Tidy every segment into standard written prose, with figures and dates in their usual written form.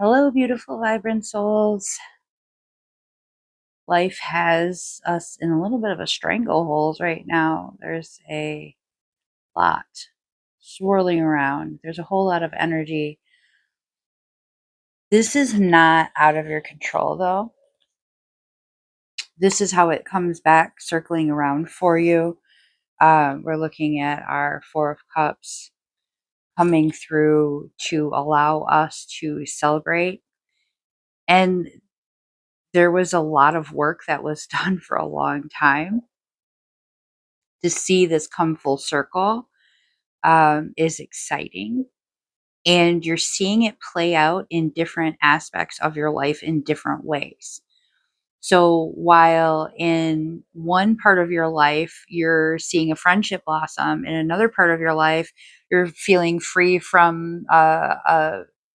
Hello, beautiful, vibrant souls. Life has us in a little bit of a stranglehold right now. There's a lot swirling around, there's a whole lot of energy. This is not out of your control, though. This is how it comes back circling around for you. We're looking at our Four of Cups coming through to allow us to celebrate. And there was a lot of work that was done for a long time. To see this come full circle is exciting. And you're seeing it play out in different aspects of your life in different ways. So while in one part of your life, you're seeing a friendship blossom, in another part of your life, you're feeling free from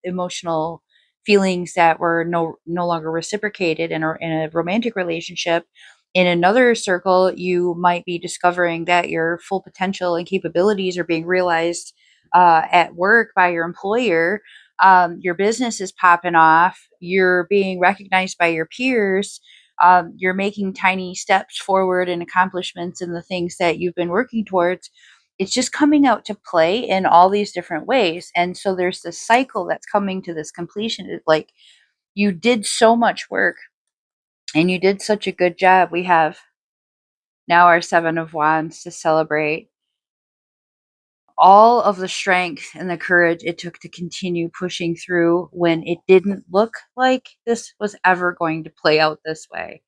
emotional feelings that were no longer reciprocated in a romantic relationship. In another circle, you might be discovering that your full potential and capabilities are being realized at work by your employer. Your business is popping off. You're being recognized by your peers. You're making tiny steps forward and accomplishments in the things that you've been working towards. It's just coming out to play in all these different ways. And so there's this cycle that's coming to this completion. It's like you did so much work and you did such a good job. We have now our Seven of Wands to celebrate all of the strength and the courage it took to continue pushing through when it didn't look like this was ever going to play out this way.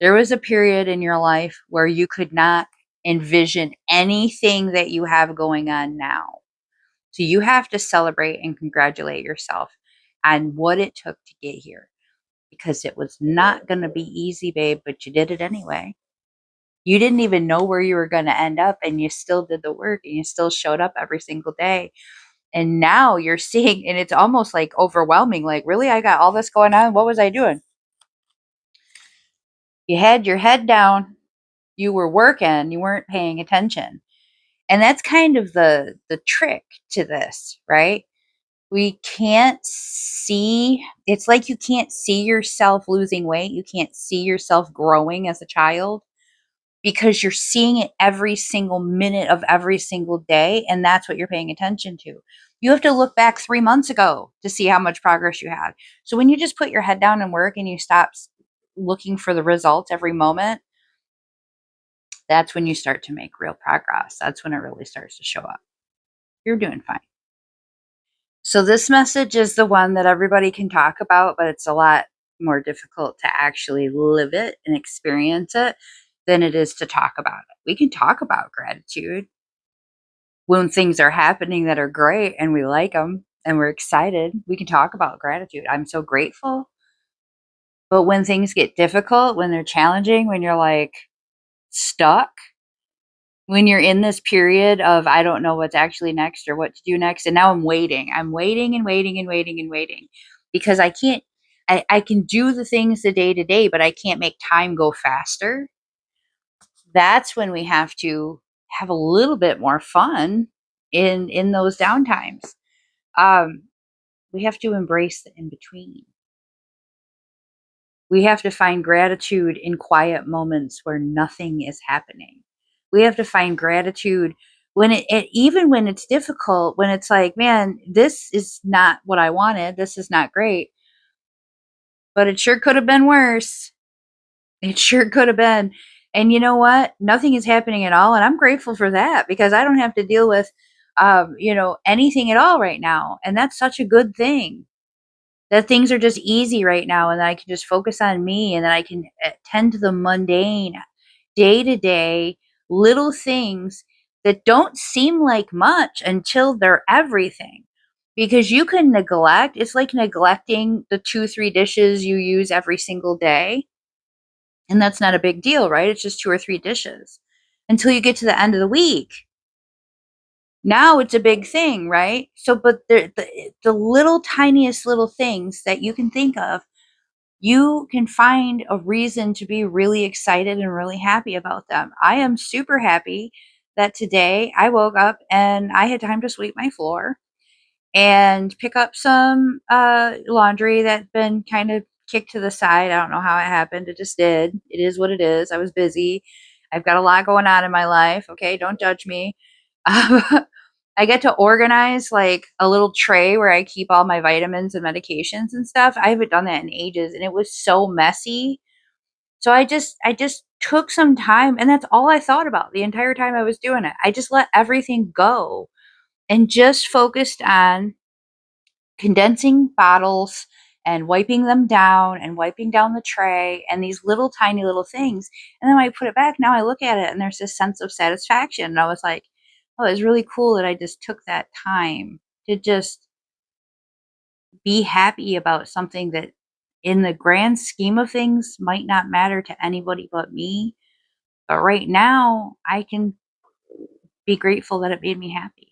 There was a period in your life where you could not envision anything that you have going on now. So you have to celebrate and congratulate yourself on what it took to get here, because it was not going to be easy, babe, but you did it anyway. You didn't even know where you were going to end up, and you still did the work and you still showed up every single day. And now you're seeing, and it's almost like overwhelming. Like, really, I got all this going on. What was I doing? You had your head down, you were working, you weren't paying attention. And that's kind of the trick to this, right? We can't see, it's like you can't see yourself losing weight, you can't see yourself growing as a child because you're seeing it every single minute of every single day, and that's what you're paying attention to. You have to look back 3 months ago to see how much progress you had. So when you just put your head down and work and you stop looking for the results every moment, that's when you start to make real progress. That's when it really starts to show up. You're doing fine. So, this message is the one that everybody can talk about, but it's a lot more difficult to actually live it and experience it than it is to talk about it. We can talk about gratitude when things are happening that are great and we like them and we're excited. We can talk about gratitude. I'm so grateful. But when things get difficult, when they're challenging, when you're like stuck, when you're in this period of I don't know what's actually next or what to do next, and now I'm waiting. I'm waiting and waiting and waiting and waiting because I can't. I can do the things the day to day, but I can't make time go faster. That's when we have to have a little bit more fun in those downtimes. Um, we have to embrace the in between. We have to find gratitude in quiet moments where nothing is happening. We have to find gratitude when even when it's difficult, when it's like, man, this is not what I wanted. This is not great, but it sure could have been worse. It sure could have been. And you know what? Nothing is happening at all. And I'm grateful for that because I don't have to deal with, anything at all right now. And that's such a good thing that things are just easy right now and that I can just focus on me and that I can tend to the mundane, day to day little things that don't seem like much until they're everything. Because you can neglect, it's like neglecting the 2, 3 dishes you use every single day. And that's not a big deal, right? It's just 2 or 3 dishes until you get to the end of the week. Now it's a big thing, right? So, but the little tiniest little things that you can think of, you can find a reason to be really excited and really happy about them. I am super happy that today I woke up and I had time to sweep my floor and pick up some laundry that's been kind of kicked to the side. I don't know how it happened. It just did. It is what it is. I was busy. I've got a lot going on in my life. Okay, don't judge me. I get to organize like a little tray where I keep all my vitamins and medications and stuff. I haven't done that in ages, and it was so messy. So I just took some time, and that's all I thought about the entire time I was doing it. I just let everything go and just focused on condensing bottles and wiping them down and wiping down the tray and these little tiny little things. And then when I put it back, now I look at it and there's this sense of satisfaction. And I was like, oh, it's really cool that I just took that time to just be happy about something that in the grand scheme of things might not matter to anybody but me. But right now, I can be grateful that it made me happy.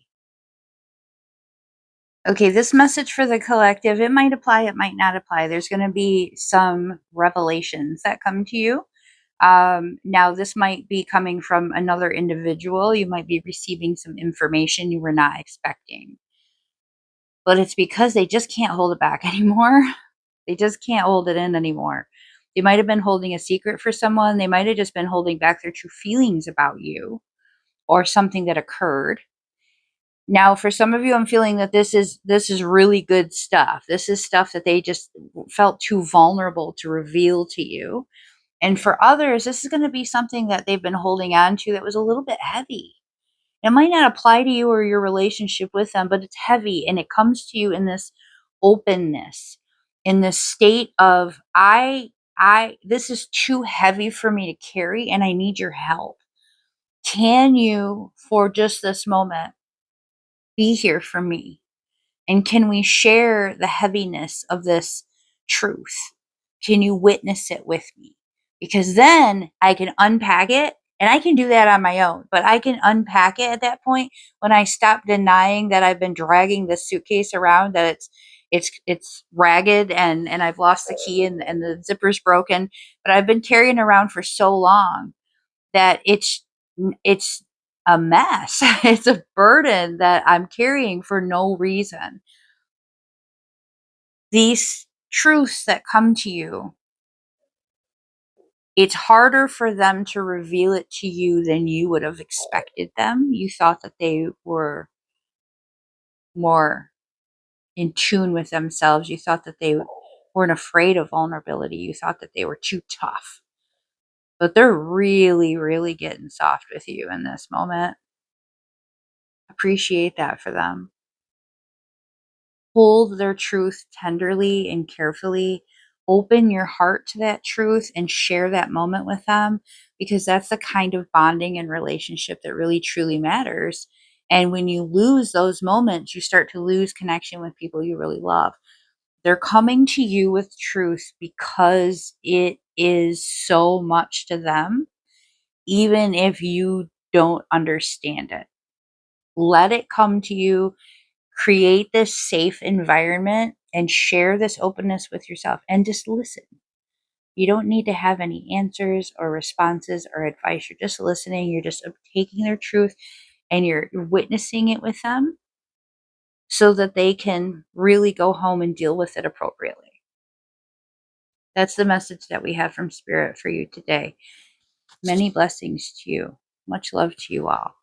Okay, this message for the collective, it might apply, it might not apply. There's going to be some revelations that come to you. Now, this might be coming from another individual. You might be receiving some information you were not expecting, but it's because they just can't hold it back anymore. They just can't hold it in anymore. They might have been holding a secret for someone. They might have just been holding back their true feelings about you or something that occurred. Now, for some of you, I'm feeling that this is really good stuff. This is stuff that they just felt too vulnerable to reveal to you. And for others, this is going to be something that they've been holding on to that was a little bit heavy. It might not apply to you or your relationship with them, but it's heavy and it comes to you in this openness, in this state of I this is too heavy for me to carry and I need your help. Can you, for just this moment, be here for me? And can we share the heaviness of this truth? Can you witness it with me? Because then I can unpack it, and I can do that on my own, but I can unpack it at that point when I stop denying that I've been dragging this suitcase around, that it's ragged and I've lost the key and the zipper's broken, but I've been carrying it around for so long that it's a mess. It's a burden that I'm carrying for no reason. These truths that come to you, it's harder for them to reveal it to you than you would have expected them. You thought that they were more in tune with themselves. You thought that they weren't afraid of vulnerability. You thought that they were too tough. But they're really, really getting soft with you in this moment. Appreciate that for them. Hold their truth tenderly and carefully. Open your heart to that truth and share that moment with them, because that's the kind of bonding and relationship that really truly matters. And when you lose those moments, you start to lose connection with people you really love. They're coming to you with truth because it is so much to them, even if you don't understand it. Let it come to you. Create this safe environment and share this openness with yourself and just listen. You don't need to have any answers or responses or advice. You're just listening. You're just taking their truth and you're witnessing it with them so that they can really go home and deal with it appropriately. That's the message that we have from Spirit for you today. Many blessings to you. Much love to you all.